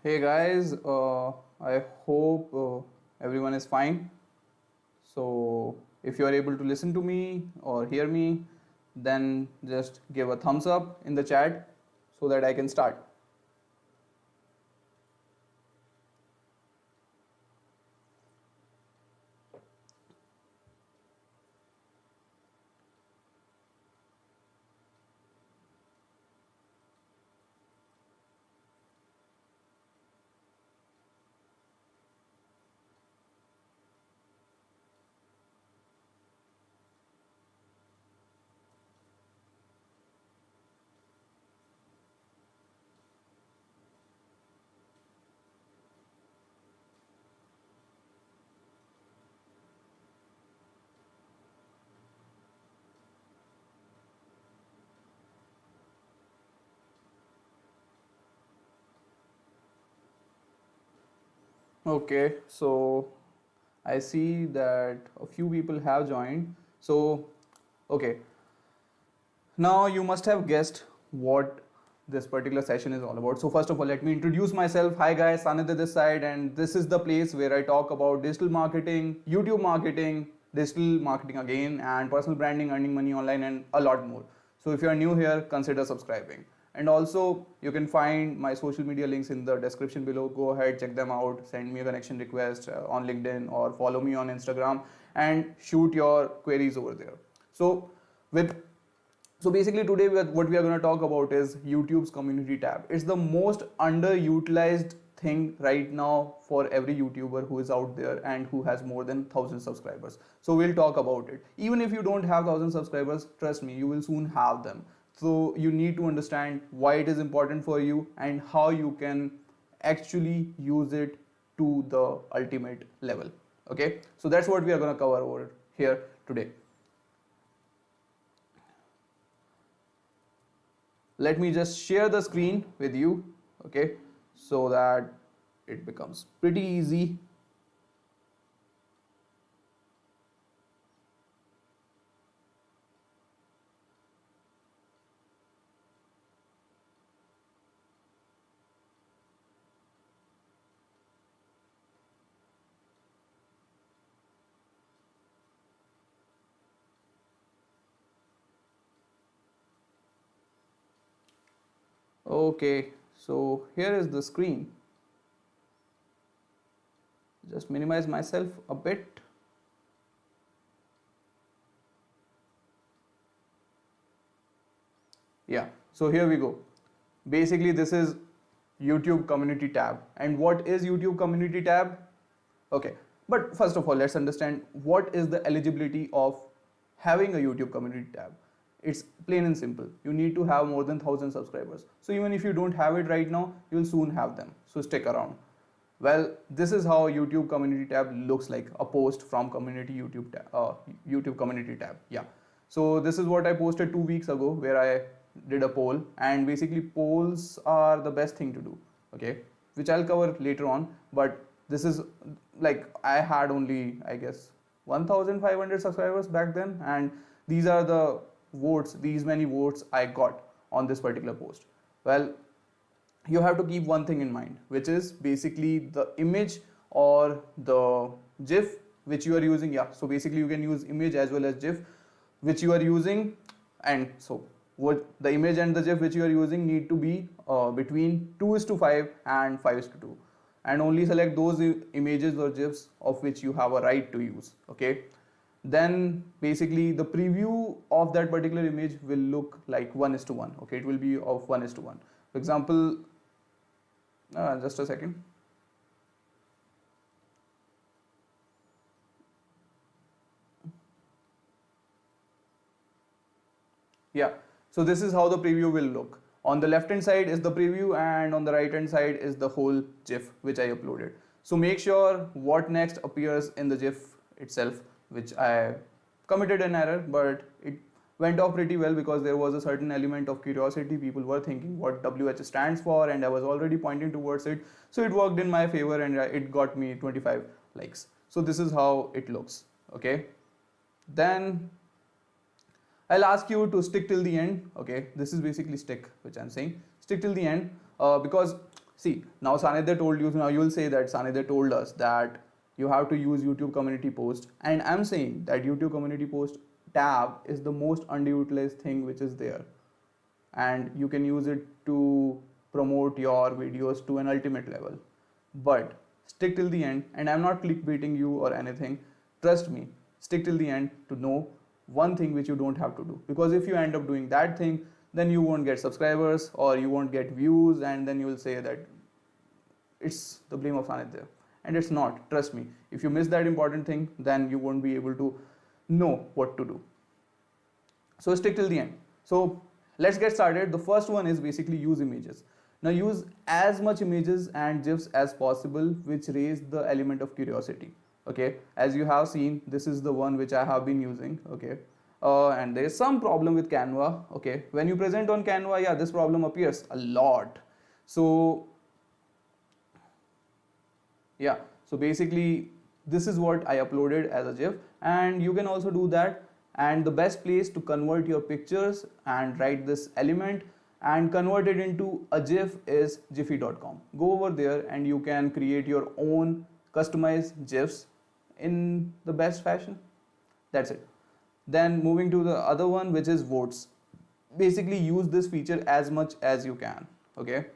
Hey guys, I hope everyone is fine. So, if you are able to listen to me or hear me, then just give a thumbs up in the chat so that I can start. Okay, so I see that a few people have joined. So, okay, now you must have guessed what this particular session is all about. So first of all, let me introduce myself. Hi guys, Sanidhya this side, and this is the place where I talk about digital marketing, YouTube marketing, digital marketing again, and personal branding, earning money online, and a lot more. So if you are new here, consider subscribing. And also, you can find my social media links in the description below. Go ahead, check them out, send me a connection request on LinkedIn or follow me on Instagram and shoot your queries over there. So with so basically today what we are going to talk about is YouTube's community tab. It's the most underutilized thing right now for every YouTuber who is out there and who has more than 1,000 subscribers. So we'll talk about it. Even if you don't have 1,000 subscribers, trust me, you will soon have them. So you need to understand why it is important for you and how you can actually use it to the ultimate level. Okay, so that's what we are going to cover over here today. Let me just share the screen with you, okay, so that it becomes pretty easy. Okay, so here is the screen. Just minimize myself a bit. Yeah, so here we go. Basically, this is YouTube community tab. And what is YouTube community tab? Okay, but first of all, let's understand what is the eligibility of having a YouTube community tab. It's plain and simple. You need to have more than 1,000 subscribers. So even if you don't have it right now, you'll soon have them. So stick around. Well, this is how YouTube community tab looks like, a post from community YouTube community tab. Yeah. So this is what I posted 2 weeks ago, where I did a poll, and basically polls are the best thing to do. Okay, which I'll cover later on. But this is like, I had only, I guess, 1,500 subscribers back then, and these are the votes. These many votes I got on this particular post. Well, you have to keep one thing in mind, which is basically the image or the GIF which you are using. Yeah, so basically you can use image as well as GIF which you are using, and so what the image and the GIF which you are using need to be between 2:5 and 5:2, and only select those images or GIFs of which you have a right to use. Okay, then basically the preview of that particular image will look like 1:1. Okay, it will be of 1:1. For example, just a second. Yeah, so this is how the preview will look. On the left hand side is the preview, and on the right hand side is the whole GIF which I uploaded. So make sure what next appears in the GIF itself, which I committed an error, but it went off pretty well because there was a certain element of curiosity. People were thinking what WH stands for, and I was already pointing towards it. So it worked in my favor, and it got me 25 likes. So this is how it looks. Okay, then I'll ask you to stick till the end. Okay, this is basically stick, which I'm saying. Stick till the end because See, now Sanidhya told you, now you will say that Sanidhya told us that you have to use YouTube community post, and I'm saying that YouTube community post tab is the most underutilized thing which is there, and you can use it to promote your videos to an ultimate level. But stick till the end, and I'm not clickbaiting you or anything. Trust me, stick till the end to know one thing which you don't have to do, because if you end up doing that thing, then you won't get subscribers or you won't get views, and then you will say that it's the blame of Sanidhya, and it's not. Trust me, if you miss that important thing, then you won't be able to know what to do. So stick till the end. So let's get started. The first one is basically use images. Now use as much images and GIFs as possible which raise the element of curiosity. Okay, as you have seen, this is the one which I have been using. Okay, and there is some problem with Canva. Okay, when you present on Canva, yeah, this problem appears a lot. So yeah, so basically this is what I uploaded as a GIF, and you can also do that. And the best place to convert your pictures and write this element and convert it into a GIF is jiffy.com. Go over there and you can create your own customized GIFs in the best fashion. That's it. Then moving to the other one, which is votes. Basically use this feature as much as you can. Okay,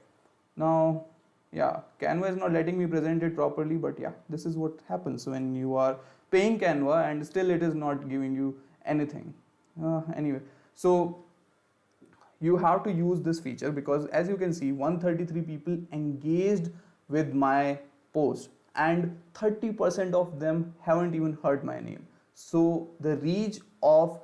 now yeah, Canva is not letting me present it properly, but yeah, this is what happens when you are paying Canva and still it is not giving you anything. Anyway, so you have to use this feature, because as you can see, 133 people engaged with my post and 30% of them haven't even heard my name. So the reach of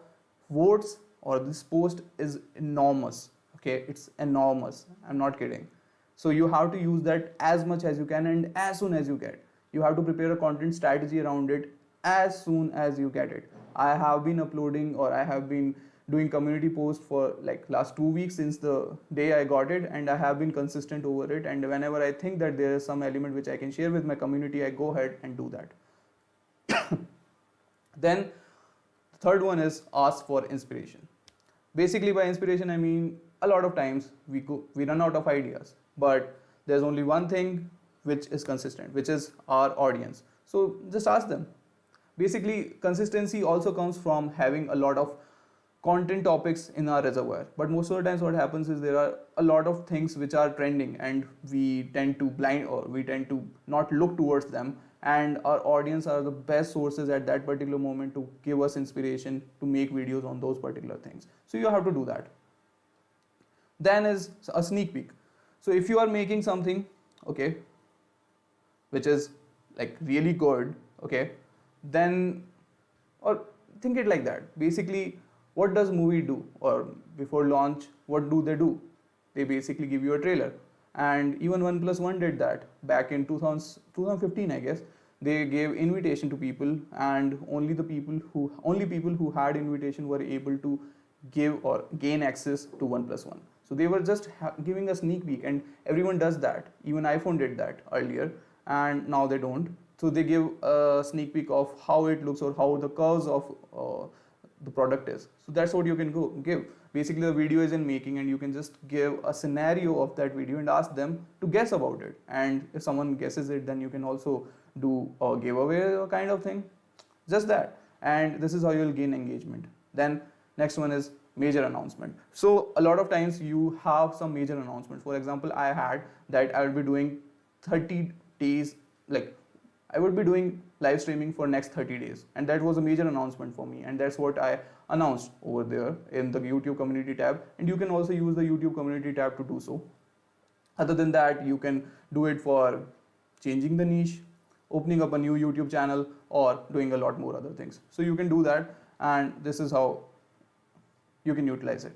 votes or this post is enormous. Okay, it's enormous, I'm not kidding. So you have to use that as much as you can and as soon as you get. You have to prepare a content strategy around it as soon as you get it. I have been uploading, or I have been doing community posts for like last 2 weeks since the day I got it, and I have been consistent over it. And whenever I think that there is some element which I can share with my community, I go ahead and do that. Then the third one is ask for inspiration. Basically by inspiration I mean a lot of times we run out of ideas, but there's only one thing which is consistent, which is our audience. So just ask them. Basically consistency also comes from having a lot of content topics in our reservoir, but most of the times what happens is there are a lot of things which are trending and we tend to not look towards them, and our audience are the best sources at that particular moment to give us inspiration to make videos on those particular things. So you have to do that. Then is a sneak peek. So if you are making something, okay, which is like really good, okay, then, or think it like that. Basically, what does movie do? Or before launch, what do? They basically give you a trailer. And even OnePlus did that back in 2015, I guess. They gave invitation to people, and only people who had invitation were able to give or gain access to OnePlus. So they were just giving a sneak peek, and everyone does that. Even iPhone did that earlier, and now they don't. So they give a sneak peek of how it looks or how the curves of the product is. So that's what you can give. Basically the video is in making, and you can just give a scenario of that video and ask them to guess about it. And if someone guesses it, then you can also do a giveaway kind of thing. Just that. And this is how you'll gain engagement. Then next one is major announcement. So a lot of times you have some major announcement. For example, I had that I will be doing 30 days, like I would be doing live streaming for next 30 days, and that was a major announcement for me, and that's what I announced over there in the YouTube community tab. And you can also use the YouTube community tab to do so. Other than that, you can do it for changing the niche, opening up a new YouTube channel, or doing a lot more other things. So you can do that, and this is how you can utilize it.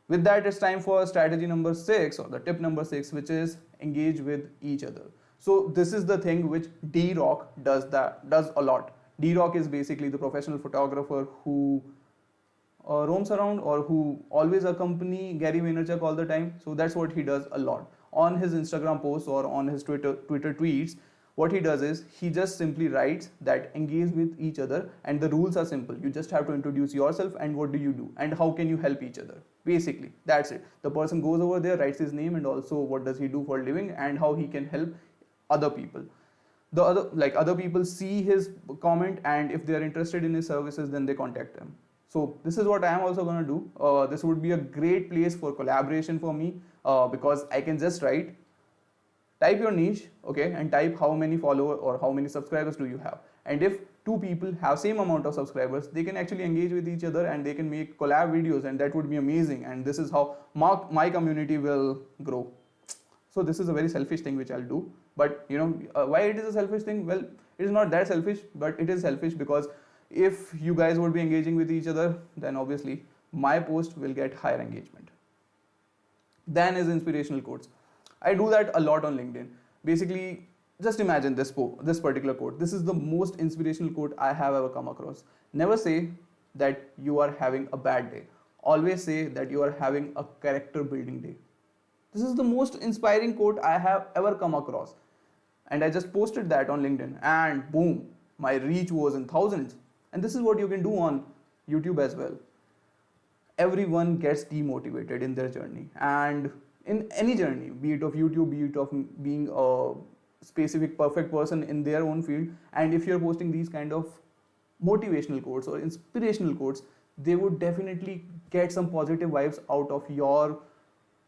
With that, it's time for strategy number 6, or the tip number 6, which is engage with each other. So this is the thing which D-Rock does a lot. D-Rock is basically the professional photographer who roams around, or who always accompany Gary Vaynerchuk all the time. So that's what he does a lot. On his Instagram posts or on his Twitter tweets, What he does is he just simply writes that engage with each other, and the rules are simple. You just have to introduce yourself and what do you do and how can you help each other. Basically, that's it. The person goes over there, writes his name and also what does he do for a living and how he can help other people. The other people see his comment, and if they are interested in his services, then they contact him. So this is what I am also going to do. This would be a great place for collaboration for me, because I can just write, type your niche, okay, and type how many followers or how many subscribers do you have. And if two people have same amount of subscribers, they can actually engage with each other and they can make collab videos, and that would be amazing. And this is how my community will grow. So this is a very selfish thing which I'll do. But why it is a selfish thing? Well, it is not that selfish, but it is selfish because if you guys would be engaging with each other, then obviously my post will get higher engagement. Then is inspirational quotes. I do that a lot on LinkedIn. Basically, just imagine this particular quote. This is the most inspirational quote I have ever come across. Never say that you are having a bad day. Always say that you are having a character building day. This is the most inspiring quote I have ever come across. And I just posted that on LinkedIn and boom, my reach was in thousands. And this is what you can do on YouTube as well. Everyone gets demotivated in their journey, and in any journey, be it of YouTube, be it of being a specific perfect person in their own field. And if you're posting these kind of motivational quotes or inspirational quotes, they would definitely get some positive vibes out of your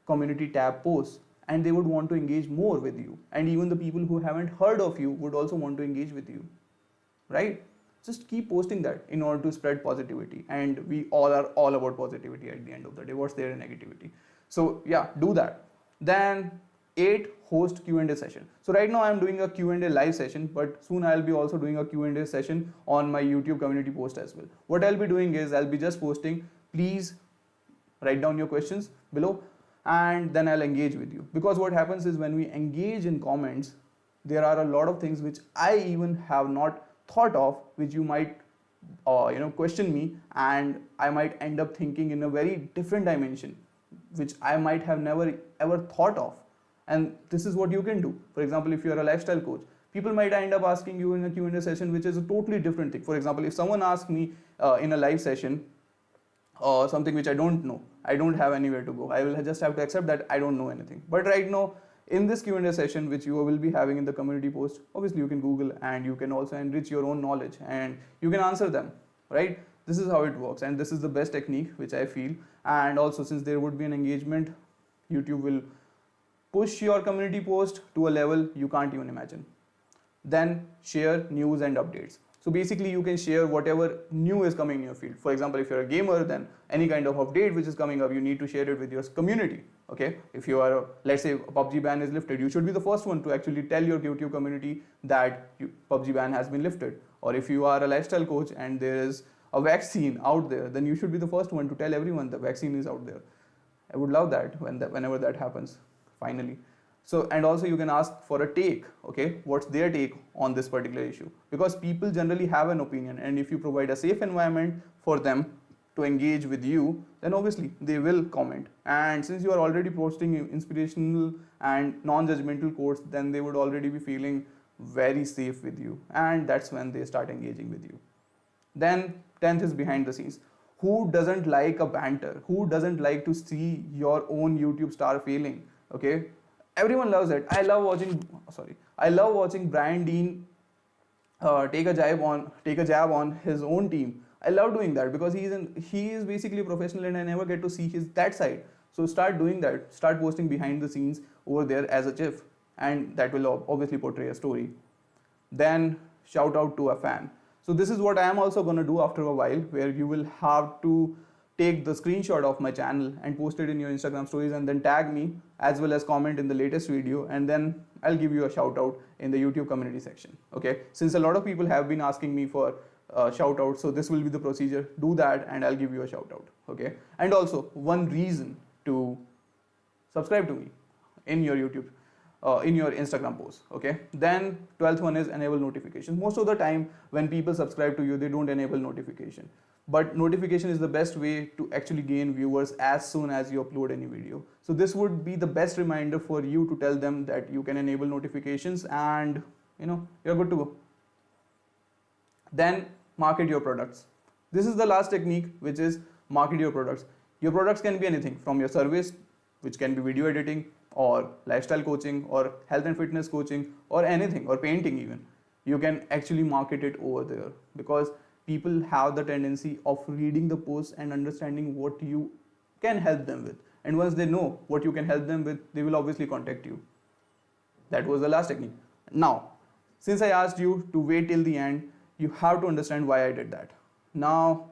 community tab posts, and they would want to engage more with you. And even the people who haven't heard of you would also want to engage with you, right? Just keep posting that in order to spread positivity, and we all are all about positivity at the end of the day. What's there in negativity? So yeah, do that. Then 8, host Q&A session. So right now I'm doing a Q&A live session, but soon I'll be also doing a Q&A session on my YouTube community post as well. What I'll be doing is I'll be just posting, please write down your questions below, and then I'll engage with you. Because what happens is when we engage in comments, there are a lot of things which I even have not thought of, which you might question me, and I might end up thinking in a very different dimension, which I might have never ever thought of. And this is what you can do. For example, if you're a lifestyle coach, people might end up asking you in a Q&A session, which is a totally different thing. For example, if someone asks me in a live session something which I don't know, I don't have anywhere to go, I will just have to accept that I don't know anything. But right now, in this Q&A session, which you will be having in the community post, obviously you can Google and you can also enrich your own knowledge and you can answer them, right? This is how it works, and this is the best technique which I feel. And also, since there would be an engagement, YouTube will push your community post to a level you can't even imagine. Then share news and updates. So basically you can share whatever new is coming in your field. For example, if you're a gamer, then any kind of update which is coming up, you need to share it with your community. Okay, if you are, let's say a PUBG ban is lifted, you should be the first one to actually tell your YouTube community that PUBG ban has been lifted. Or if you are a lifestyle coach and there is a vaccine out there, then you should be the first one to tell everyone the vaccine is out there. I would love that whenever that happens, finally. So, and also you can ask for a take, okay, what's their take on this particular issue, because people generally have an opinion, and if you provide a safe environment for them to engage with you, then obviously they will comment. And since you are already posting inspirational and non-judgmental quotes, then they would already be feeling very safe with you, and that's when they start engaging with you. Then 10th is behind the scenes. Who doesn't like a banter? Who doesn't like to see your own YouTube star failing? Okay, everyone loves it. I love watching Brian Dean take a jab on his own team. I love doing that because he is basically a professional, and I never get to see that side. So start doing that. Start posting behind the scenes over there as a GIF, and that will obviously portray a story. Then shout out to a fan. So this is what I am also going to do after a while, where you will have to take the screenshot of my channel and post it in your Instagram stories, and then tag me as well as comment in the latest video, and then I'll give you a shout out in the YouTube community section. Okay, since a lot of people have been asking me for shout out, so this will be the procedure. Do that and I'll give you a shout out. Okay, and also one reason to subscribe to me in your YouTube in your Instagram posts. Okay, then 12th one is enable notifications. Most of the time when people subscribe to you, they don't enable notification, but notification is the best way to actually gain viewers as soon as you upload any video. So this would be the best reminder for you to tell them that you can enable notifications, and you're good to go. Then market your products. This is the last technique, which is market your products. Your products can be anything from your service, which can be video editing or lifestyle coaching or health and fitness coaching or anything, or painting even. You can actually market it over there, because people have the tendency of reading the posts and understanding what you can help them with. And once they know what you can help them with, they will obviously contact you. That was the last technique. Now, since I asked you to wait till the end, you have to understand why I did that. Now,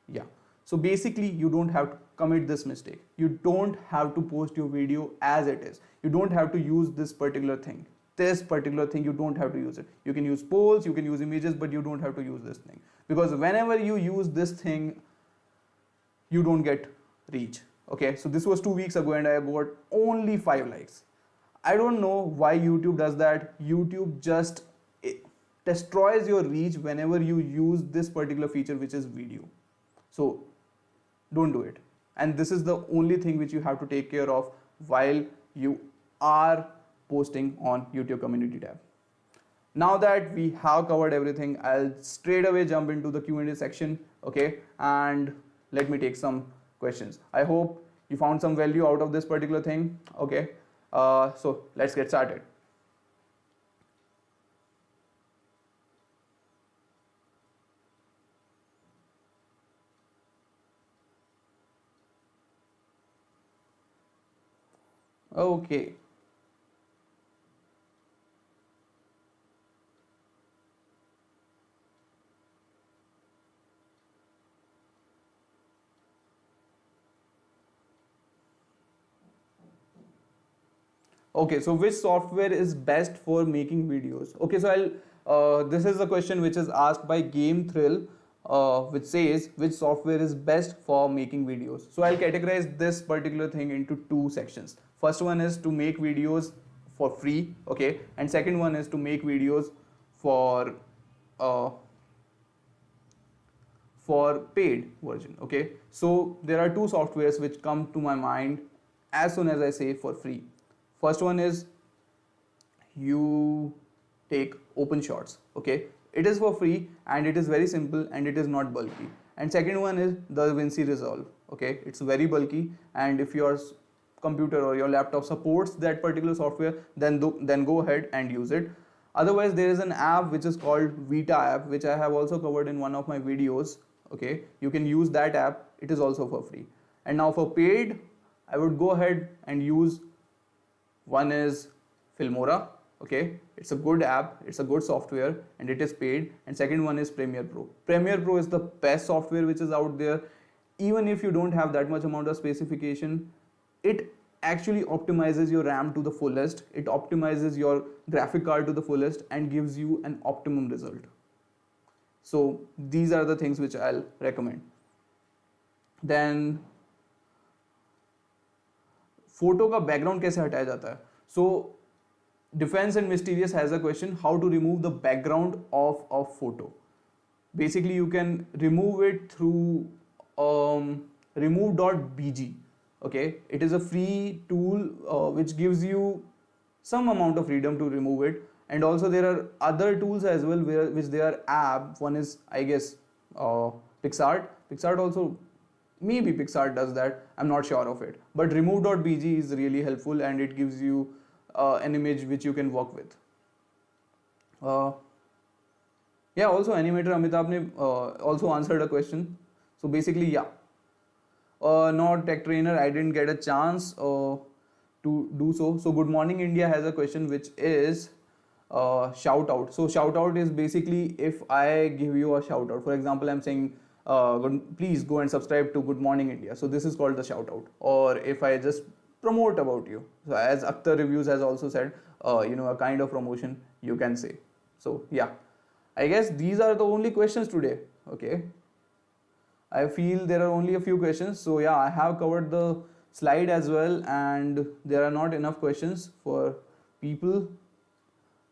yeah. So basically, you don't have to commit this mistake. You don't have to post your video as it is. You don't have to use this particular thing. This particular thing, you don't have to use it. You can use polls, you can use images, but you don't have to use this thing. Because whenever you use this thing, you don't get reach. Okay, so this was 2 weeks ago and I got only 5 likes. I don't know why YouTube does that. YouTube just destroys your reach whenever you use this particular feature, which is video. So don't do it. And this is the only thing which you have to take care of while you are posting on YouTube community tab. Now that we have covered everything, I'll straight away jump into the Q&A section, okay? And let me take some questions. I hope you found some value out of this particular thing, okay? So let's get started. Okay. Okay, so which software is best for making videos? Okay, so this is a question which is asked by Game Thrill, which says which software is best for making videos. So I'll categorize this particular thing into 2 sections. First one is to make videos for free, okay, and second one is to make videos for paid version, okay. So there are 2 softwares which come to my mind as soon as I say for free. First one is you take OpenShots, okay. It is for free and it is very simple and it is not bulky. And second one is the DaVinci Resolve, okay. It's very bulky, and if your computer or your laptop supports that particular software, then go ahead and use it. Otherwise, there is an app which is called Vita app, which I have also covered in one of my videos, okay. You can use that app. It is also for free. And now for paid, I would go ahead and use, one is Filmora, okay. It's a good app, it's a good software and it is paid. And second one is Premiere Pro. Premiere Pro is the best software which is out there. Even if you don't have that much amount of specification, it actually optimizes your RAM to the fullest. It optimizes your graphic card to the fullest and gives you an optimum result. So these are the things which I'll recommend. Then photo का background कैसे हटाया जाता है? So defence and mysterious has a question, how to remove the background of a photo. Basically you can remove it through remove.bg, okay. It is a free tool which gives you some amount of freedom to remove it. And also there are other tools as well which they are app. One is, I guess, PixArt also. Maybe PixArt does that, I'm not sure of it. But remove.bg is really helpful and it gives you an image which you can work with. Yeah, also animator Amitabh ne also answered a question. So basically, yeah. Not tech trainer, I didn't get a chance to do so. So Good Morning India has a question which is shout out. So shout out is basically if I give you a shout out. For example, I'm saying, please go and subscribe to Good Morning India. So this is called the shout out. Or if I just promote about you. So as Akhtar Reviews has also said, a kind of promotion you can say. So yeah, I guess these are the only questions today. Okay. I feel there are only a few questions. So yeah, I have covered the slide as well and there are not enough questions for people.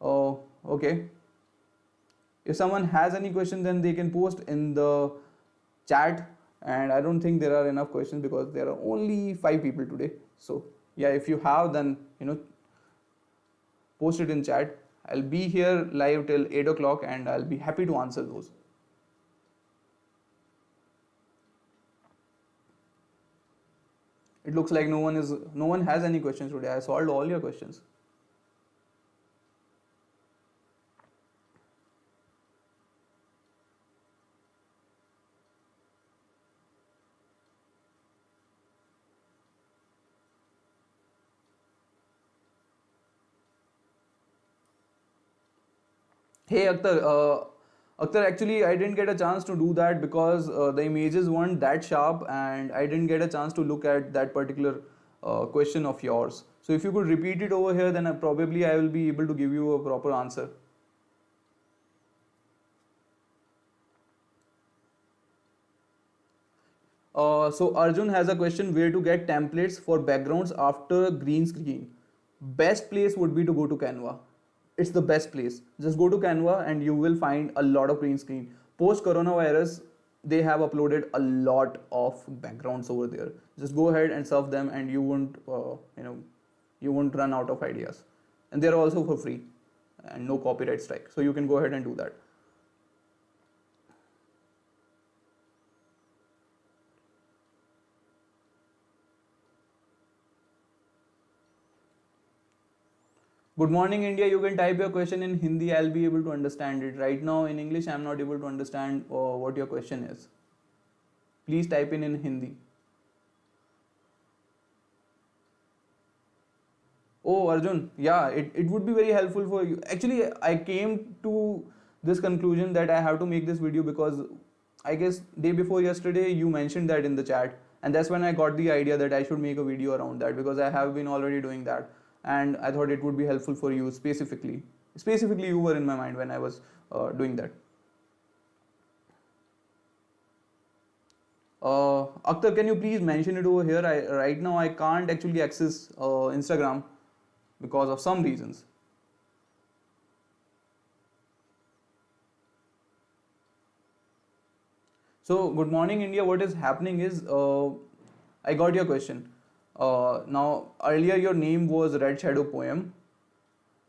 Okay. If someone has any question, then they can post in the chat, and I don't think there are enough questions because there are only 5 people today. So yeah, if you have, then post it in chat. I'll be here live till 8 o'clock and I'll be happy to answer those. It looks like no one has any questions today. I solved all your questions. Hey Akhtar, Akhtar, actually I didn't get a chance to do that because the images weren't that sharp and I didn't get a chance to look at that particular question of yours. So if you could repeat it over here, then probably I will be able to give you a proper answer. So Arjun has a question, where to get templates for backgrounds after green screen. Best place would be to go to Canva. It's the best place. Just go to Canva and you will find a lot of green screen. Post coronavirus, they have uploaded a lot of backgrounds over there. Just go ahead and surf them and you won't run out of ideas. And they're also for free and no copyright strike. So you can go ahead and do that. Good morning, India. You can type your question in Hindi. I'll be able to understand it. Right now, in English, I'm not able to understand what your question is. Please type in Hindi. Oh, Arjun, yeah, it would be very helpful for you. Actually, I came to this conclusion that I have to make this video because I guess day before yesterday you mentioned that in the chat, and that's when I got the idea that I should make a video around that because I have been already doing that, and I thought it would be helpful for you specifically. Specifically, you were in my mind when I was doing that. Akhtar, can you please mention it over here? Right now I can't actually access Instagram because of some reasons. So, good morning, India. What is happening is, I got your question. Now, earlier your name was Red Shadow Poem,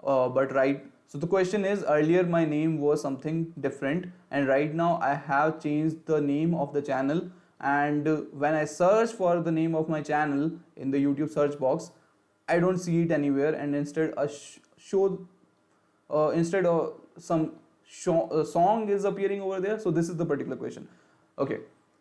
but right. So the question is, earlier my name was something different, and right now I have changed the name of the channel. And when I search for the name of my channel in the YouTube search box, I don't see it anywhere, and instead a instead some song is appearing over there. So this is the particular question. Okay,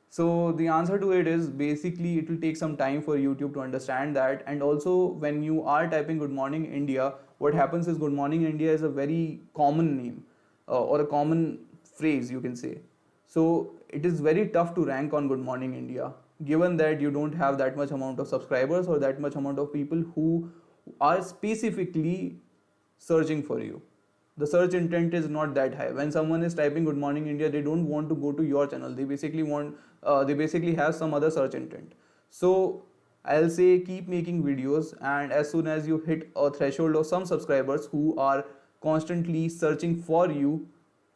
so the answer to it is basically it will take some time for YouTube to understand that. And also when you are typing good morning India, what happens is good morning India is a very common name or a common phrase, you can say. So it is very tough to rank on good morning India, given that you don't have that much amount of subscribers or that much amount of people who are specifically searching for you. The search intent is not that high. When someone is typing good morning India, they don't want to go to your channel. They basically have some other search intent. So I'll say keep making videos, and as soon as you hit a threshold of some subscribers who are constantly searching for you,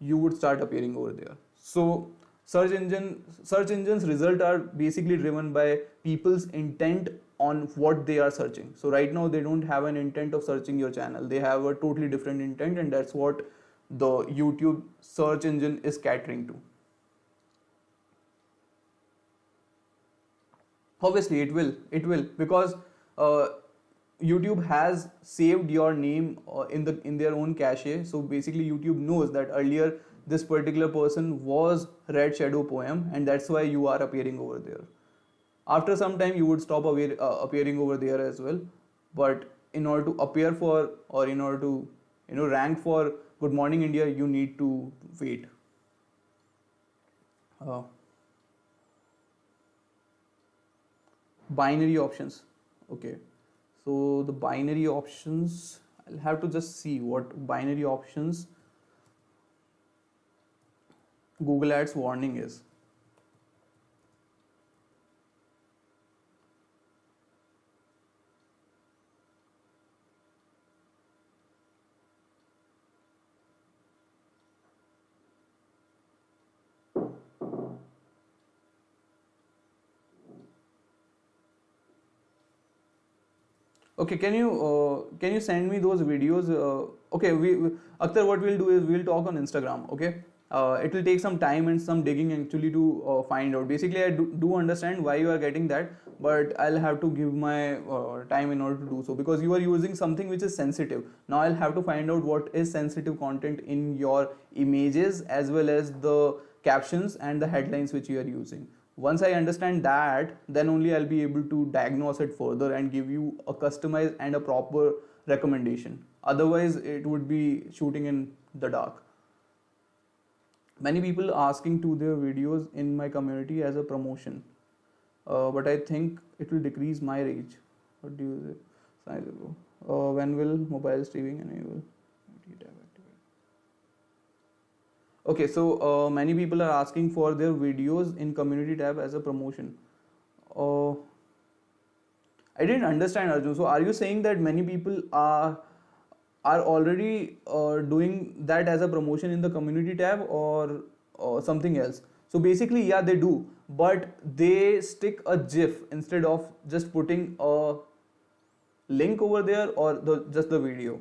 you would start appearing over there. So search engines result are basically driven by people's intent on what they are searching. So right now they don't have an intent of searching your channel. They have a totally different intent, and that's what the YouTube search engine is catering to. Obviously it will because YouTube has saved your name in their own cache. So basically YouTube knows that earlier this particular person was Red Shadow Poem, and that's why you are appearing over there. After some time you would stop appearing over there as well, but in order to appear for, or in order to rank for good morning India, you need to wait. Binary options. Okay, so the binary options, I'll have to just see what binary options Google Ads warning is. Okay, can you send me those videos? Okay, Akhtar, what we'll do is we'll talk on Instagram. Okay, it will take some time and some digging actually to find out. Basically, I do understand why you are getting that, but I'll have to give my time in order to do so, because you are using something which is sensitive. Now I'll have to find out what is sensitive content in your images as well as the captions and the headlines which you are using. Once I understand that, then only I'll be able to diagnose it further and give you a customized and a proper recommendation. Otherwise, it would be shooting in the dark. Many people asking to their videos in my community as a promotion, but I think it will decrease my reach. What do you say? When will mobile streaming enable? Okay, so many people are asking for their videos in community tab as a promotion. Uh, I didn't understand, Arjun. So are you saying that many people are already doing that as a promotion in the community tab, or something else? So basically, yeah, they do, but they stick a GIF instead of just putting a link over there or just the video.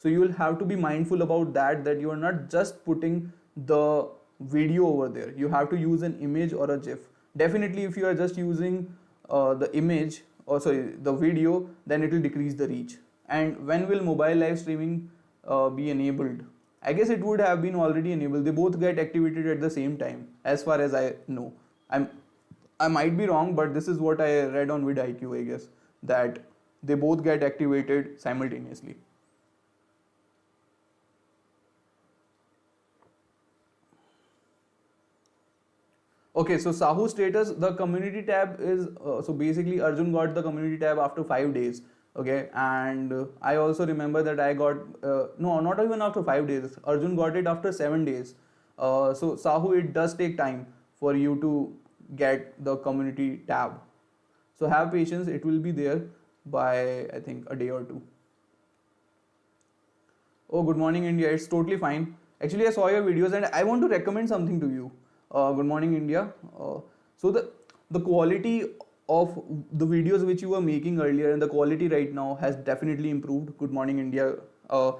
So you will have to be mindful about that you are not just putting the video over there. You have to use an image or a GIF. Definitely, if you are just using the image, or sorry, the video, then it will decrease the reach. And when will mobile live streaming be enabled? I guess it would have been already enabled. They both get activated at the same time, as far as I know. I might be wrong, but this is what I read on vidIQ, I guess, that they both get activated simultaneously. Okay, so Sahu status, the community tab is so basically Arjun got the community tab after 5 days. Okay, and I also remember that I got no, not even after 5 days. Arjun got it after 7 days. So Sahu, it does take time for you to get the community tab. So have patience; it will be there by, I think, a day or two. Oh, good morning, India. It's totally fine. Actually, I saw your videos and I want to recommend something to you. Good morning, India. So the quality of the videos which you were making earlier and the quality right now has definitely improved. Good morning, India. Uh,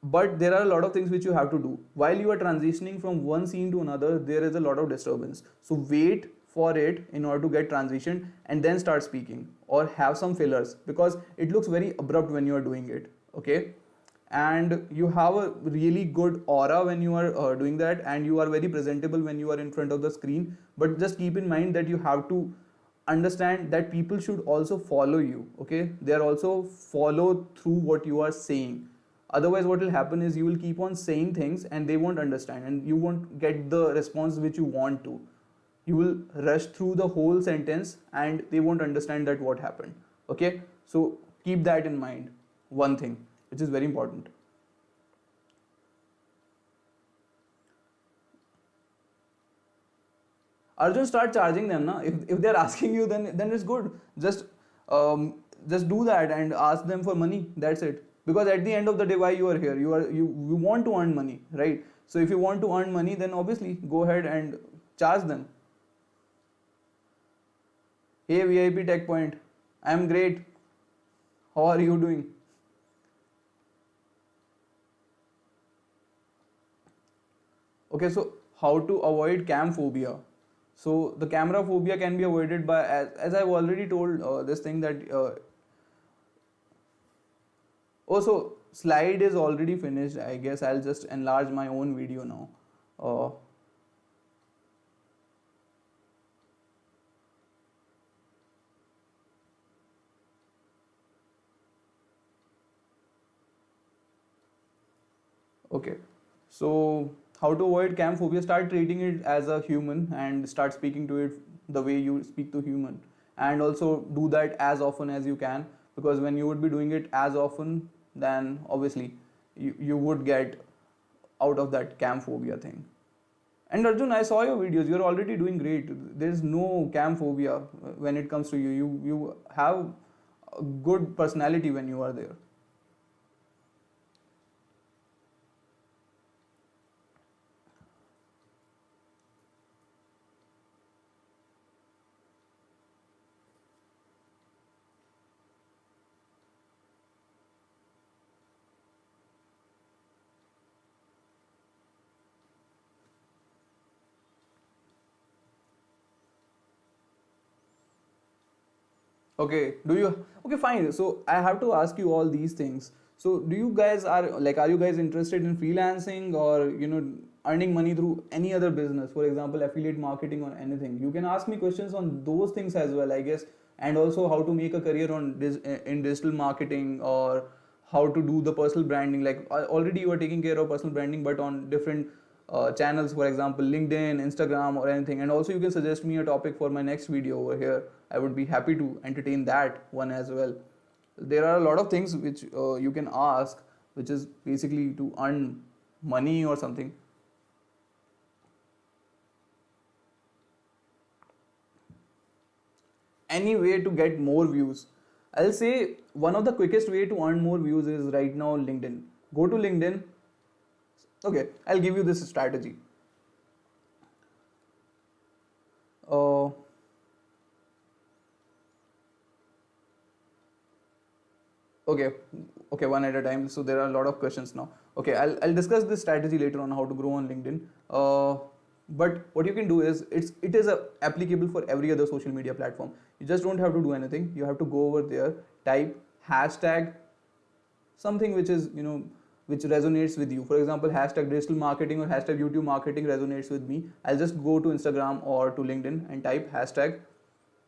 but there are a lot of things which you have to do while you are transitioning from one scene to another. There is a lot of disturbance, so wait for it in order to get transition and then start speaking, or have some fillers, because it looks very abrupt when you are doing it. Okay, and you have a really good aura when you are doing that, and you are very presentable when you are in front of the screen. But just keep in mind that you have to understand that people should also follow you. Okay, they are also follow through what you are saying. Otherwise, what will happen is you will keep on saying things and they won't understand, and you won't get the response which you want to. You will rush through the whole sentence and they won't understand that what happened. Okay, so keep that in mind. One thing which is very important. Arjun, start charging them, na? If they're asking you, then it's good. Just just do that and ask them for money. That's it. Because at the end of the day, why you are here? You want to earn money, right? So if you want to earn money, then obviously go ahead and charge them. Hey, VIP Tech Point, I'm great. How are you doing? Okay, so how to avoid cam phobia? So the camera phobia can be avoided by, as I've already told this thing that also slide is already finished. I guess I'll just enlarge my own video now. Uh, okay, so how to avoid cam phobia? Start treating it as a human and start speaking to it the way you speak to human, and also do that as often as you can, because when you would be doing it as often, then obviously you would get out of that cam phobia thing. And Arjun, I saw your videos. You're already doing great. There's no cam phobia when it comes to you. You have a good personality when you are there. Okay, do you okay fine. So I have to ask you all these things. So do you guys are you guys interested in freelancing or earning money through any other business, for example affiliate marketing or anything? You can ask me questions on those things as well, I guess, and also how to make a career in digital marketing, or how to do the personal branding. Like already you are taking care of personal branding, but on different channels, for example LinkedIn, Instagram, or anything. And also you can suggest me a topic for my next video over here. I would be happy to entertain that one as well. There are a lot of things which you can ask, which is basically to earn money or something. Any way to get more views? I'll say one of the quickest way to earn more views is right now LinkedIn. Go to LinkedIn. Okay, I'll give you this strategy. Uh, okay, okay, one at a time. So there are a lot of questions now. Okay, I'll discuss this strategy later on how to grow on LinkedIn. But what you can do is it is applicable for every other social media platform. You just don't have to do anything. You have to go over there, type hashtag something which is which resonates with you. For example, hashtag digital marketing or hashtag YouTube marketing resonates with me. I'll just go to Instagram or to LinkedIn and type hashtag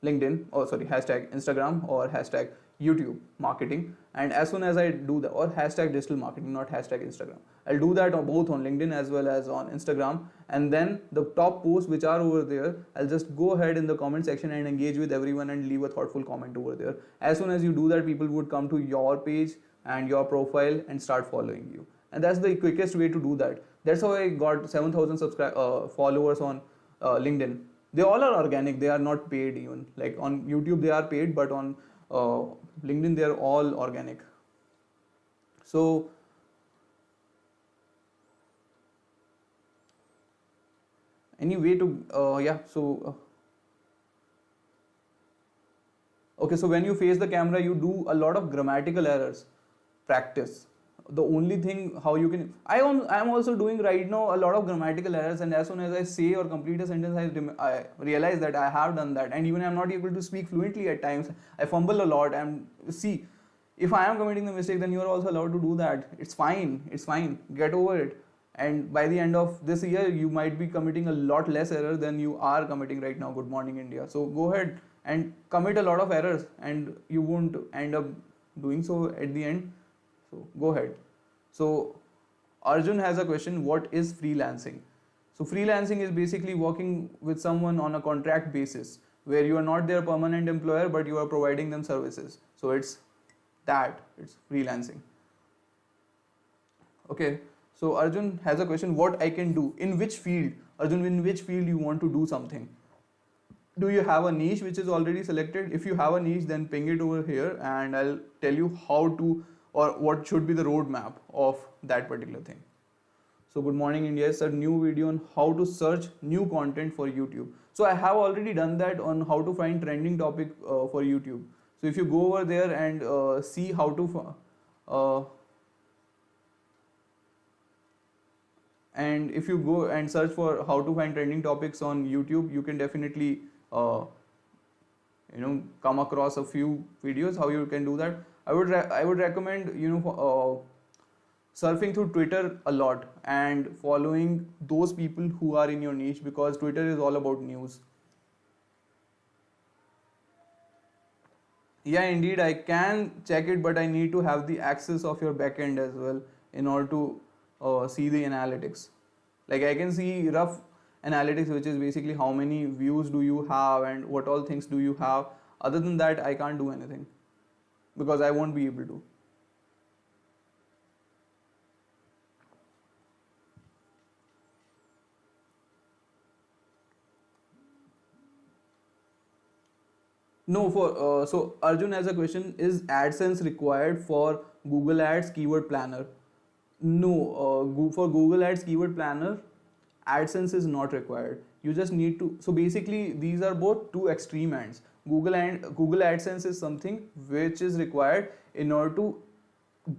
LinkedIn, or sorry, hashtag Instagram or hashtag YouTube marketing. And as soon as I do that, or hashtag digital marketing, not hashtag Instagram, I'll do that on both on LinkedIn as well as on Instagram. And then the top posts which are over there, I'll just go ahead in the comment section and engage with everyone and leave a thoughtful comment over there. As soon as you do that, people would come to your page and your profile and start following you. And that's the quickest way to do that. That's how I got 7,000 followers on LinkedIn. They all are organic, they are not paid. Even like on YouTube they are paid, but on LinkedIn they are all organic. So any way to okay, so when you face the camera you do a lot of grammatical errors. Practice. The only thing how you can I am also doing right now a lot of grammatical errors, and as soon as I say or complete a sentence, I realize that I have done that. And even I'm not able to speak fluently at times. I fumble a lot. And see, if I am committing the mistake, then you are also allowed to do that. It's fine, get over it. And by the end of this year you might be committing a lot less error than you are committing right now. Good morning India. So go ahead and commit a lot of errors, and you won't end up doing so at the end. So go ahead. So Arjun has a question, what is freelancing? So freelancing is basically working with someone on a contract basis, where you are not their permanent employer, but you are providing them services. So it's freelancing. Okay, so Arjun has a question, what I can do? In which field? Arjun, in which field you want to do something? Do you have a niche which is already selected? If you have a niche, then ping it over here and I'll tell you how to, or what should be the roadmap of that particular thing. So good morning India is a new video on how to search new content for YouTube. So I have already done that on how to find trending topic for YouTube. So if you go over there and see how to and if you go and search for how to find trending topics on YouTube, you can definitely come across a few videos how you can do that. I would recommend surfing through Twitter a lot and following those people who are in your niche, because Twitter is all about news. Yeah, indeed, I can check it, but I need to have the access of your backend as well in order to see the analytics. Like I can see rough analytics, which is basically how many views do you have and what all things do you have. Other than that, I can't do anything because I won't be able to. No, so Arjun has a question: is AdSense required for Google Ads Keyword Planner? No, for Google Ads Keyword Planner, AdSense is not required. You just need to. So basically, these are both two extreme ends. Google AdSense is something which is required in order to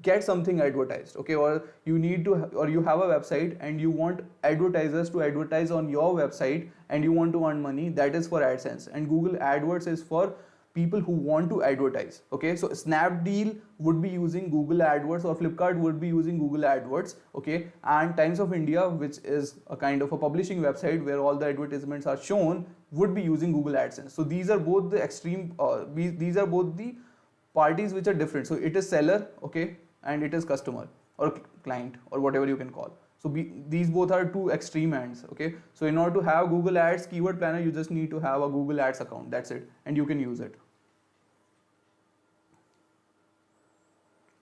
get something advertised, okay? Or you have a website and you want advertisers to advertise on your website and you want to earn money. That is for AdSense. And Google AdWords is for people who want to advertise. Okay, so Snapdeal would be using Google AdWords, or Flipkart would be using Google AdWords. Okay, and Times of India, which is a kind of a publishing website where all the advertisements are shown, would be using Google AdSense. So these are both the extreme, these are both the parties which are different. So it is seller, okay, and it is customer or client or whatever you can call. So these both are two extreme ends. Okay, so in order to have Google Ads keyword planner, you just need to have a Google Ads account. That's it, and you can use it.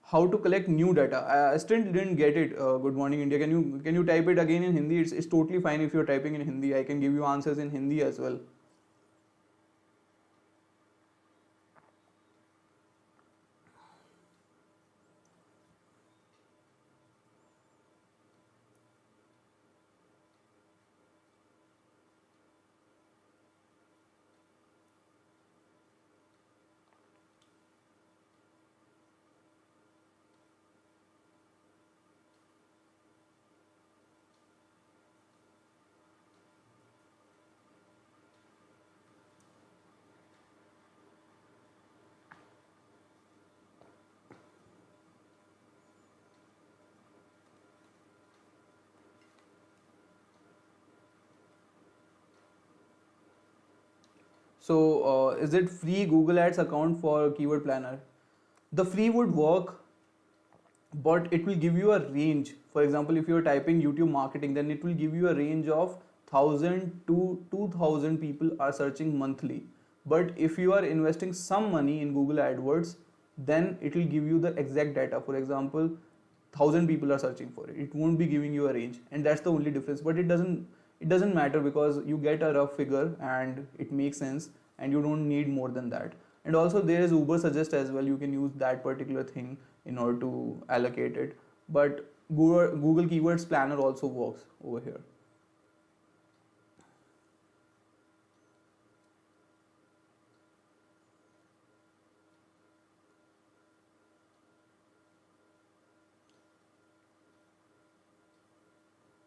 How to collect new data? I still didn't get it. Good morning, India. Can you type it again in Hindi? It's totally fine if you're typing in Hindi. I can give you answers in Hindi as well. So is it free Google Ads account for keyword planner? The free would work, but it will give you a range. For example, if you're typing YouTube marketing, then it will give you a range of 1000 to 2000 people are searching monthly. But if you are investing some money in Google AdWords, then it will give you the exact data. For example, 1000 people are searching for it. It won't be giving you a range, and that's the only difference. But it doesn't matter, because you get a rough figure and it makes sense, and you don't need more than that. And also there is Uber Suggest as well. You can use that particular thing in order to allocate it. But Google Keywords Planner also works over here.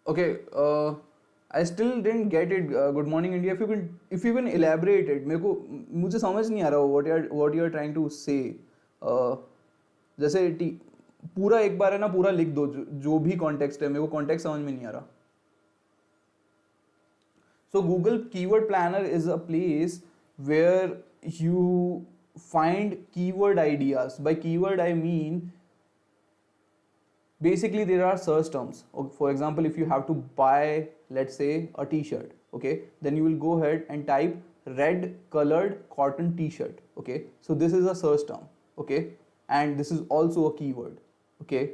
Okay, I still didn't get it. Good morning, India. If you can elaborate it, मुझे समझ नहीं आ रहा what you are trying to say. जैसे पूरा एक बार है ना, पूरा लिख दो जो भी कॉन्टेक्स्ट है. मेरे को कॉन्टेक्स्ट समझ में नहीं आ रहा. So Google Keyword Planner is a place where you find keyword ideas. By keyword I mean, basically there are search terms. For example, if you have to buy, let's say, a t-shirt, okay, then you will go ahead and type red colored cotton t-shirt. Okay, so this is a search term. Okay, and this is also a keyword. Okay,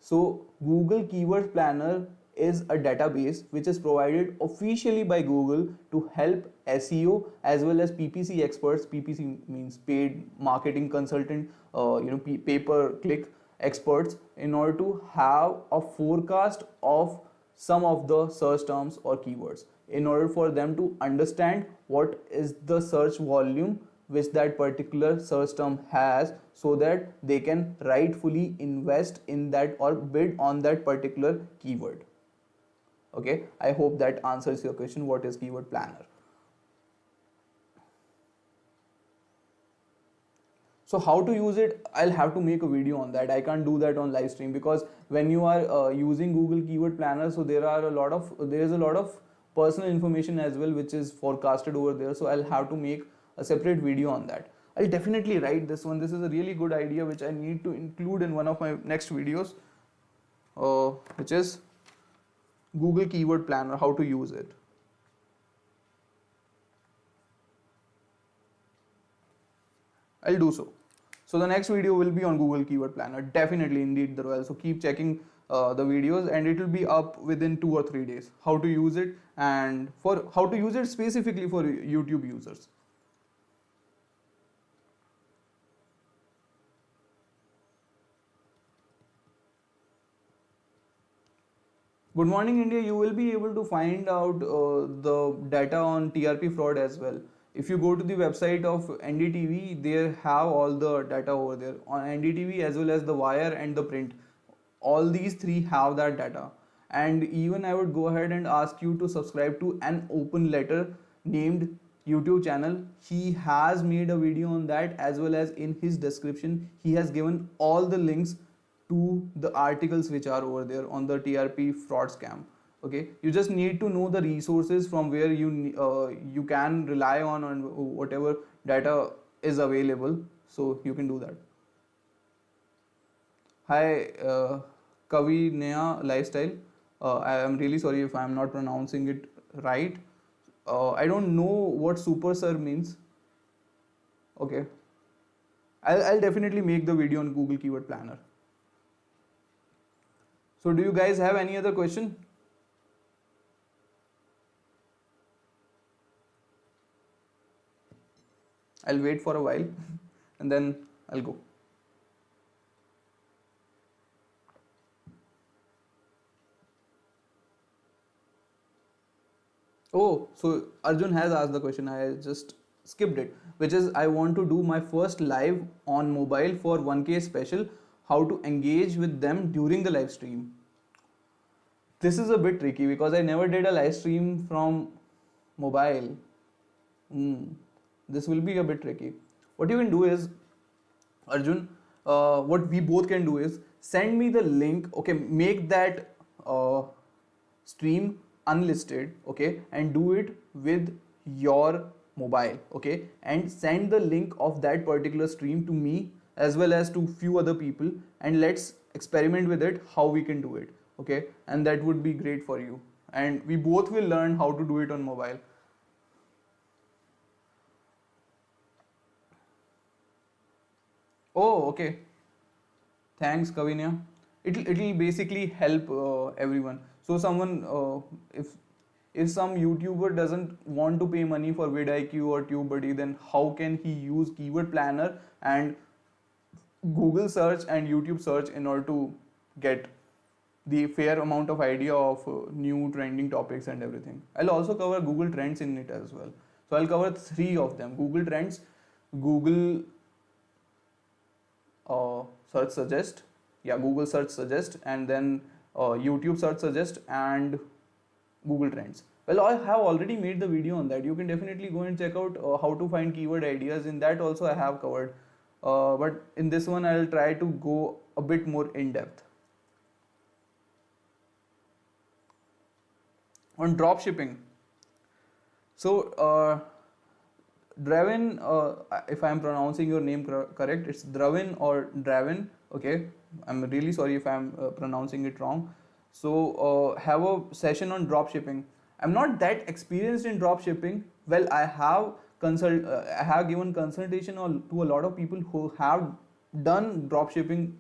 so Google Keyword Planner is a database which is provided officially by Google to help SEO as well as PPC experts. PPC means paid marketing consultant, pay-per-click experts, in order to have a forecast of some of the search terms or keywords, in order for them to understand what is the search volume which that particular search term has, so that they can rightfully invest in that or bid on that particular keyword. Okay, I hope that answers your question. What is Keyword Planner? So how to use it, I'll have to make a video on that. I can't do that on live stream, because when you are using Google Keyword Planner, so there is a lot of personal information as well which is forecasted over there. So I'll have to make a separate video on that. I'll definitely write this one. This is a really good idea which I need to include in one of my next videos, which is Google Keyword Planner, how to use it. I'll do so. So the next video will be on Google Keyword Planner, definitely, indeed, the royal. So keep checking the videos, and it will be up within 2 or 3 days. How to use it, and for how to use it specifically for YouTube users. Good morning, India. You will be able to find out the data on TRP fraud as well. If you go to the website of NDTV, they have all the data over there on NDTV, as well as the wire and the print. All these three have that data. And even I would go ahead and ask you to subscribe to an open letter named YouTube channel, he has made a video on that, as well as in his description he has given all the links to the articles which are over there on the TRP fraud scam. Okay, you just need to know the resources from where you can rely on whatever data is available, so you can do that. Hi, Kavi Naya Lifestyle. I am really sorry if I am not pronouncing it right. I don't know what super sir means. Okay, I'll definitely make the video on Google Keyword Planner. So, do you guys have any other question? I'll wait for a while and then I'll go. Oh, so Arjun has asked the question. I just skipped it, which is I want to do my first live on mobile for 1K special. How to engage with them during the live stream? This is a bit tricky because I never did a live stream from mobile. This will be a bit tricky. What you can do is, Arjun, what we both can do is send me the link. Okay, make that stream unlisted. Okay, and do it with your mobile. Okay, and send the link of that particular stream to me as well as to few other people, and let's experiment with it how we can do it. Okay, and that would be great for you, and we both will learn how to do it on mobile. Oh, okay. Thanks, Kavinya. It'll basically help everyone. So someone if some YouTuber doesn't want to pay money for vidIQ or TubeBuddy, then how can he use Keyword Planner and Google search and YouTube search in order to get the fair amount of idea of new trending topics and everything. I'll also cover Google Trends in it as well. So I'll cover three of them: Google Trends, Google search suggest, yeah, Google search suggest, and then YouTube search suggest and Google Trends. Well, I have already made the video on that. You can definitely go and check out how to find keyword ideas. In that also I have covered, but in this one I'll try to go a bit more in depth. On drop shipping, so Draven, if I am pronouncing your name correct, it's Dravin or Draven. Okay, I'm really sorry if I'm pronouncing it wrong. So have a session on drop shipping. I'm not that experienced in drop shipping. Well, I have given consultation to a lot of people who have done drop shipping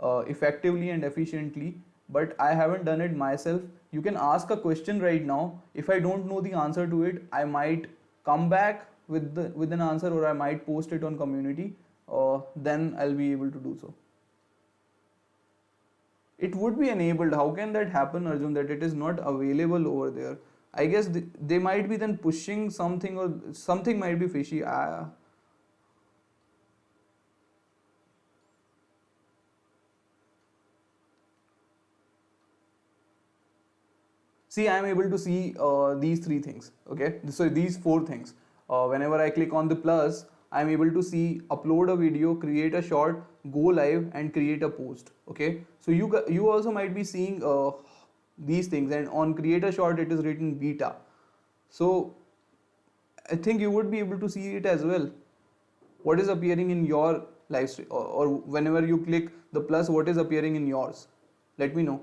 effectively and efficiently, but I haven't done it myself. You can ask a question right now. If I don't know the answer to it, I might come back with an answer, or I might post it on community. Then I'll be able to do so. It would be enabled. How can that happen, Arjun? That it is not available over there. I guess they might be then pushing something, or something might be fishy. See, I am able to see these three things. Okay, so these four things. Whenever I click on the plus, I am able to see upload a video, create a short, go live, and create a post. Okay, so you also might be seeing these things, and on create a short it is written beta. So I think you would be able to see it as well. What is appearing in your live stream, or whenever you click the plus, what is appearing in yours? Let me know.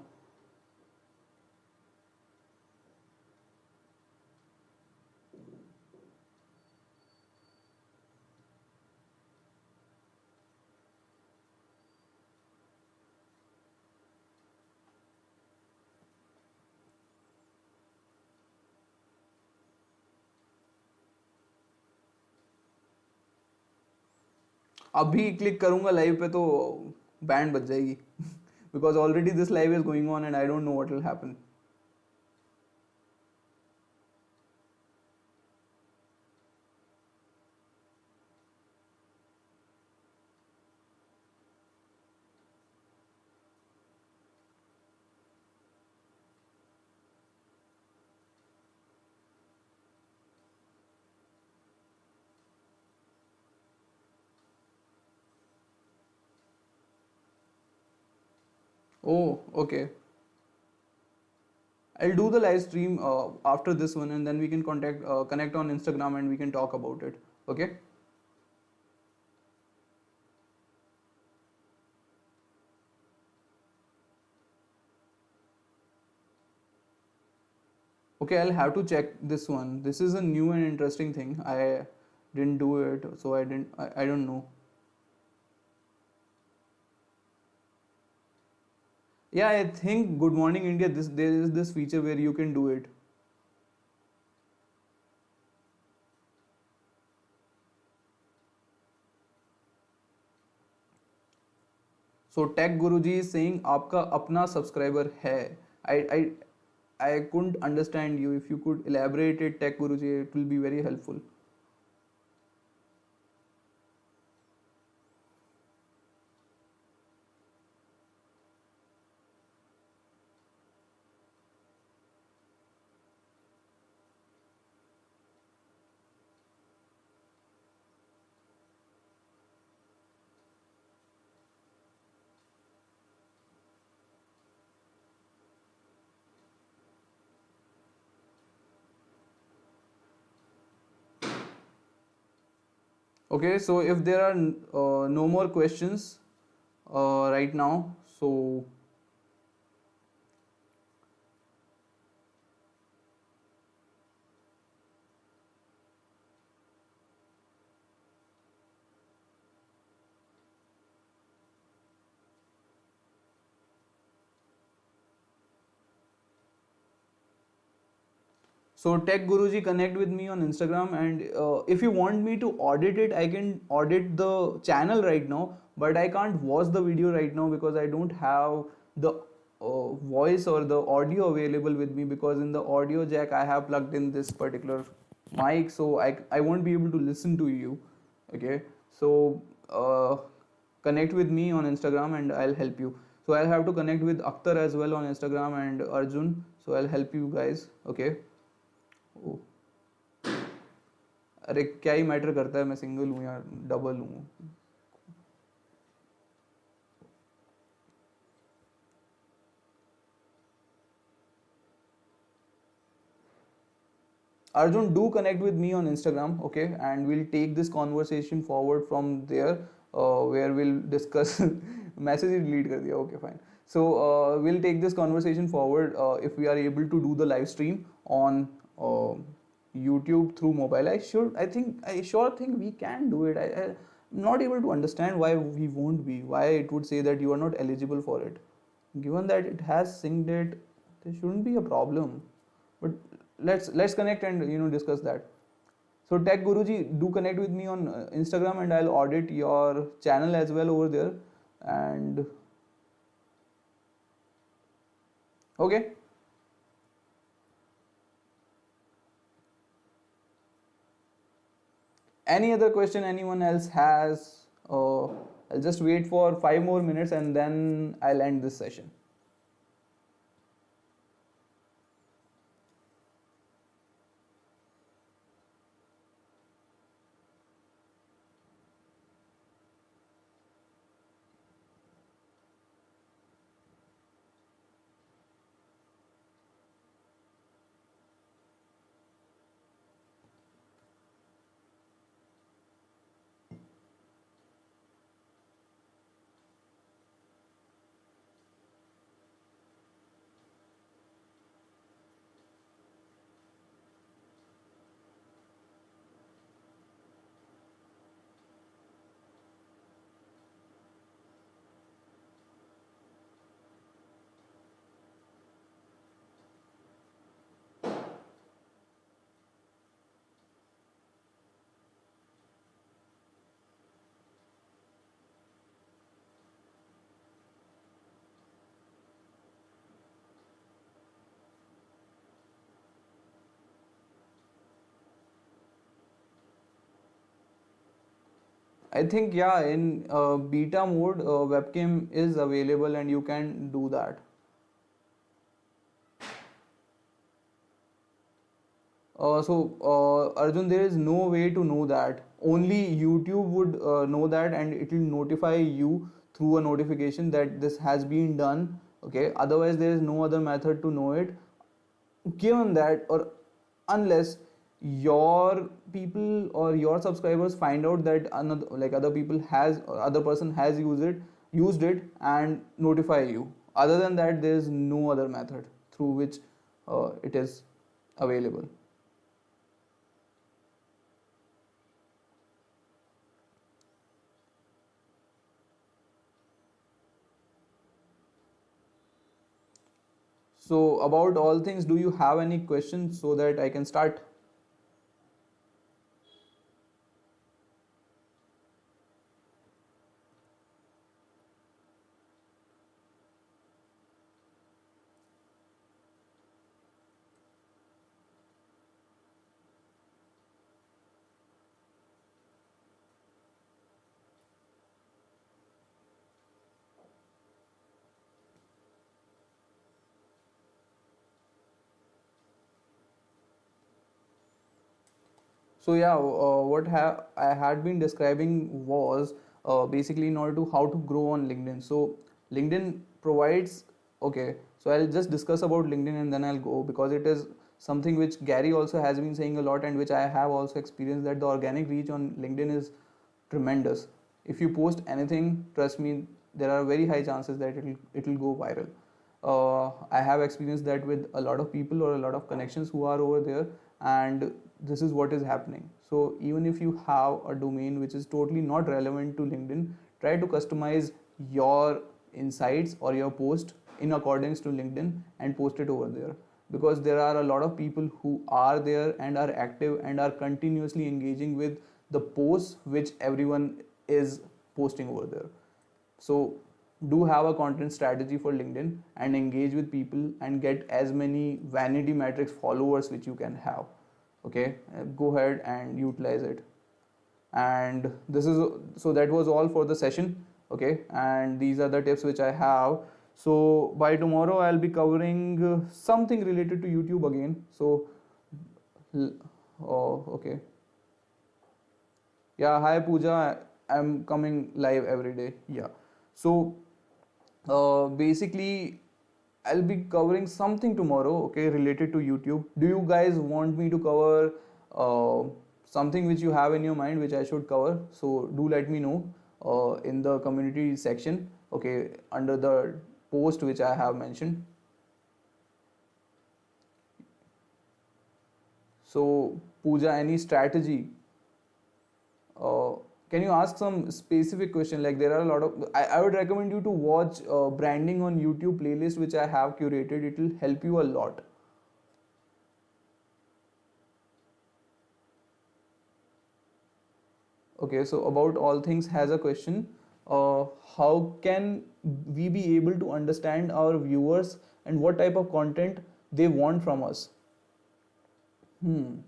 अभी click करूंगा live पे तो band बज जाएगी because already this live is going on and I don't know what will happen. Oh, okay. I'll do the live stream after this one, and then we can connect on Instagram, and we can talk about it. Okay. Okay, I'll have to check this one. This is a new and interesting thing. I didn't do it, so I didn't. I don't know. Yeah, I think Good Morning India. There is this feature where you can do it. So Tech Guruji is saying आपका अपना subscriber है. I I I couldn't understand you. If you could elaborate it, Tech Guruji, it will be very helpful. Okay, so if there are no more questions right now, so Tech Guruji, connect with me on Instagram, and if you want me to audit it, I can audit the channel right now, but I can't watch the video right now because I don't have the voice or the audio available with me, because in the audio jack I have plugged in this particular mic, so I won't be able to listen to you. Okay, so connect with me on Instagram and I'll help you. So I'll have to connect with Akhtar as well on Instagram, and Arjun, so I'll help you guys. Okay. ओ, अरे क्या ही matter करता है मैं single हूँ या double हूँ. Arjun, do connect with me on Instagram, okay, and we'll take this conversation forward from there, where we'll discuss. Message he delete कर दिया, okay, fine. So we'll take this conversation forward if we are able to do the live stream on YouTube through mobile. I sure think we can do it. I'm not able to understand why we won't be. Why it would say that you are not eligible for it. Given that it has synced it, there shouldn't be a problem. But let's connect and discuss that. So Tech Guruji, do connect with me on Instagram, and I'll audit your channel as well over there. And okay. Any other question anyone else has? I'll just wait for 5 more minutes and then I'll end this session. I think, yeah, in beta mode, webcam is available and you can do that. Arjun, there is no way to know that. Only YouTube would know that, and it will notify you through a notification that this has been done Okay, otherwise there is no other method to know it, given that, or unless your people or your subscribers find out that another, like other people has, or other person has used it and notify you. Other than that, there is no other method through which it is available. So about all things, do you have any questions so that I can start? So yeah, I had been describing was basically in order to how to grow on LinkedIn. So LinkedIn provides, okay. So I'll just discuss about LinkedIn and then I'll go, because it is something which Gary also has been saying a lot and which I have also experienced, that the organic reach on LinkedIn is tremendous. If you post anything, trust me, there are very high chances that it'll go viral. I have experienced that with a lot of people or a lot of connections who are over there, and this is what is happening. So even if you have a domain which is totally not relevant to LinkedIn, try to customize your insights or your post in accordance to LinkedIn and post it over there, because there are a lot of people who are there and are active and are continuously engaging with the posts which everyone is posting over there. So do have a content strategy for LinkedIn and engage with people and get as many vanity metrics followers which you can have. Okay, go ahead and utilize it. And this is, so that was all for the session. Okay, and these are the tips which I have. So by tomorrow I'll be covering something related to YouTube again. So oh, okay. Yeah, hi Pooja. I'm coming live every day. Yeah. So basically, I'll be covering something tomorrow, okay, related to YouTube. Do you guys want me to cover something which you have in your mind which I should cover? So do let me know in the community section, okay, under the post which I have mentioned. So Pooja, any strategy? uh, can you ask some specific question? Like there are a lot of, I would recommend you to watch branding on YouTube playlist which I have curated. It will help you a lot. Okay, so about all things has a question. How can we be able to understand our viewers and what type of content they want from us? Hmm.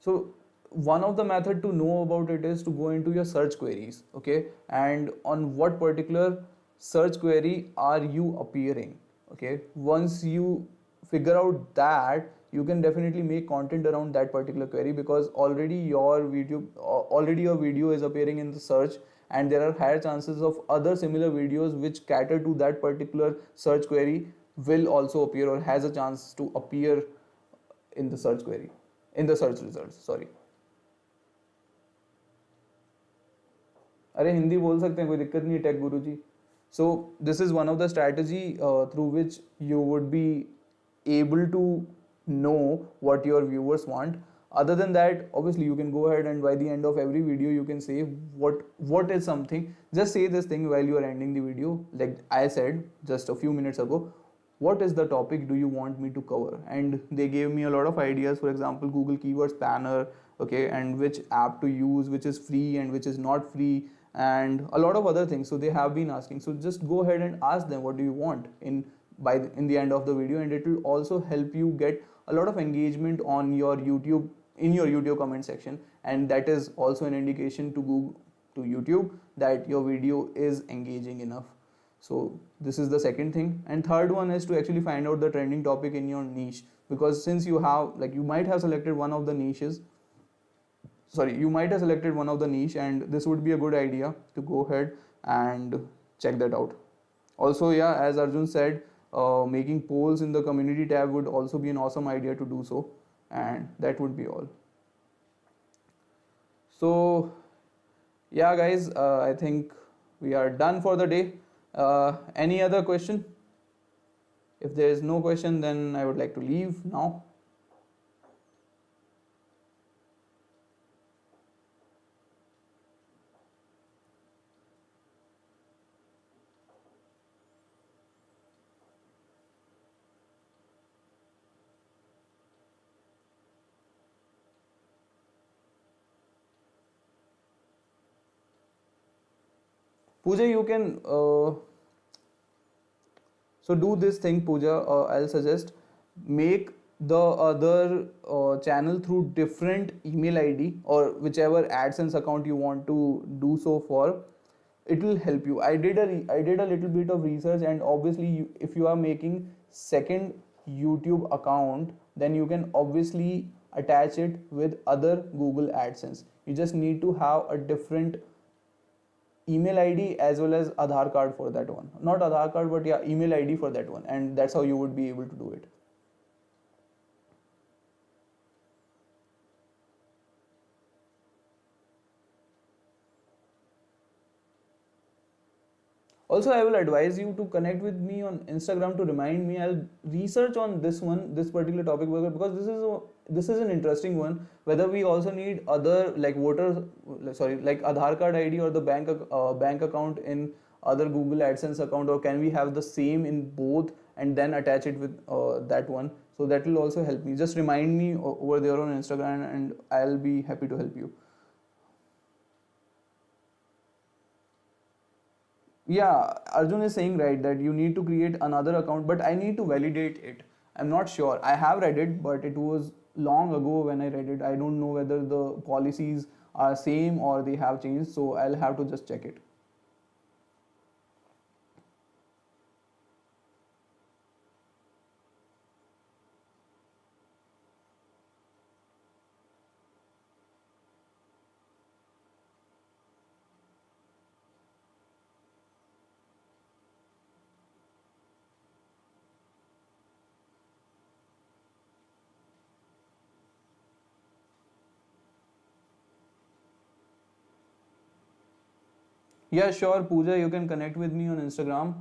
So one of the method to know about it is to go into your search queries, okay, and on what particular search query are you appearing, okay. Once you figure out that, you can definitely make content around that particular query, because already your video is appearing in the search, and there are higher chances of other similar videos which cater to that particular search query will also appear, or has a chance to appear in the search query, in the search results, sorry. अरे हिंदी बोल सकते हैं, कोई दिक्कत नहीं है take Guru ji. So this is one of the strategy through which you would be able to know what your viewers want. Other than that, obviously you can go ahead and by the end of every video you can say what is something. Just say this thing while you are ending the video, like I said just a few minutes ago, what is the topic do you want me to cover? And they gave me a lot of ideas, for example Google Keyword Spanner, okay, and which app to use, which is free and which is not free, and a lot of other things. So they have been asking, so just go ahead and ask them what do you want in the end of the video, and it will also help you get a lot of engagement on your YouTube, in your YouTube comment section, and that is also an indication to Google, to YouTube, that your video is engaging enough. So this is the second thing. And third one is to actually find out the trending topic in your niche, because since you have, like, you might have selected one of the niches, sorry, you might have selected one of the niche, and this would be a good idea to go ahead and check that out. Also, yeah, as Arjun said, making polls in the community tab would also be an awesome idea to do so. And that would be all. So yeah guys, I think we are done for the day. Any other question? If there is no question, then I would like to leave now. Pooja, you can so do this thing, Pooja. I'll suggest make the other channel through different email ID or whichever AdSense account you want to do so for. It will help you. I did a little bit of research, and obviously, if you are making second YouTube account, then you can obviously attach it with other Google AdSense. You just need to have a different email ID as well as Aadhaar card for that one. Not Aadhaar card, but yeah, email ID for that one, and that's how you would be able to do it. Also, I will advise you to connect with me on Instagram to remind me. I'll research on this particular topic, because this is an interesting one. Whether we also need other like like Aadhaar card ID or the bank account in other Google AdSense account, or can we have the same in both and then attach it with that one? So that will also help me. Just remind me over there on Instagram, and I'll be happy to help you. Yeah, Arjun is saying right that you need to create another account, but I need to validate it. I'm not sure. I have read it, but it was long ago when I read it. I don't know whether the policies are same or they have changed, so I'll have to just check it. Yeah, sure, Pooja, you can connect with me on Instagram.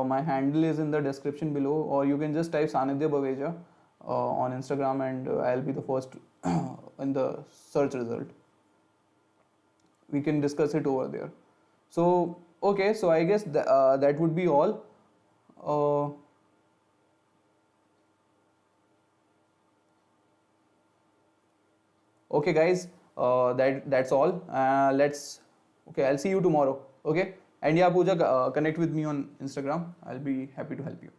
My handle is in the description below, or you can just type Sanidhya Baveja on Instagram, and I'll be the first in the search result. We can discuss it over there. So, okay, so I guess that would be all. Uh, okay, guys, that's all. Okay, I'll see you tomorrow. Okay, and yeah, Pooja, connect with me on Instagram. I'll be happy to help you.